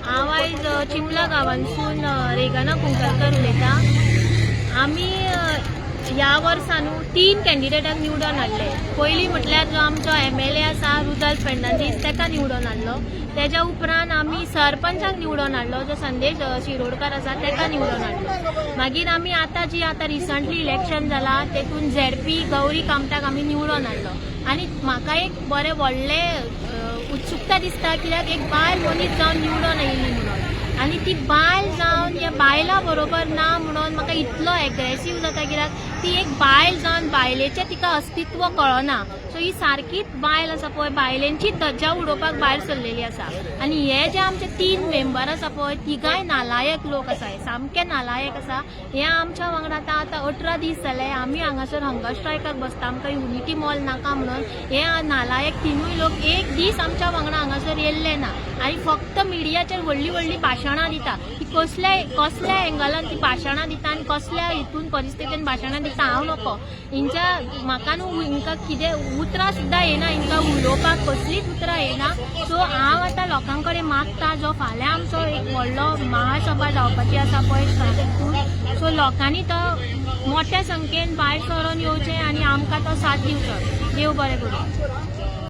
हांव आयज चिंबला गांवांसून रेगाना कुंकलकर उलयतां। आमी ह्या वर्सा न्हू 3 कॅन्डिडेटाक निवडून हाडले। पयलीं म्हटल्यार जो आमचो MLA आसा रुदाल्फ फेर्नांदीस ताका निवडून हाडलो। तेज्या उपरांत आमी सरपंचाक निवडून हाडलो, जो संदेश शिरोडकर आसा ताका निवडून हाडलो। मागीर आमी आतां रिसंटली इलेक्शन जाला तेतून ZP गौरी कामताक आमी निवडून हाडलो। आनी म्हाका एक बरें व्हडलें उत्सुकता दिसता, कित्याक एक बायल मनीस जावन निवडून येयली म्हणून। आनी ती बायल जावन ह्या बायला बरोबर ना म्हणून म्हाका इतलो एग्रेसीव जाता, कित्याक ती एक बायल जावन बायलेचें तिका अस्तित्व कळना। सो ही सारकीच बायल आसा पळय, बायलेंची दर्जा उडोवपाक भायर सरलेली आसा। आनी हे जे आमचे 3 मेंबर आसा पळय, तिगाय नालायक लोक आसा, सामके नालायक आसा। हे आमच्या वांगडा आतां 18 दीस जाले आमी हांगासर हंगर स्ट्रायकाक बसता, आमकां युनिटी मॉल नाका म्हणून। हे नालायक तिनूय लोक एक दीस आमच्या वांगडा हांगासर येयल्ले ना। आनी फक्त मिडियाचेर व्हडली व्हडली भाशणां दिता। ती कसल्या एंगलान ती भाशणां दिता आनी कसल्या हितून परिस्थितीन भाशणां दिता हांव नको। म्हाका न्हू हिंकां कितें उतरां सुद्दां येना, हिंकां उलोवपाक कसलीच उतरां येना। सो हांव आतां लोकां कडेन मागता, जो फाल्यां आमचो एक व्हडलो महासभा जावपाची आसा पळय ट्राफिकून, सो लोकांनी तो मोठ्या संख्येन भायर सरोन येवचें आनी आमकां तो साथ दिवचो। देव बरें करूं।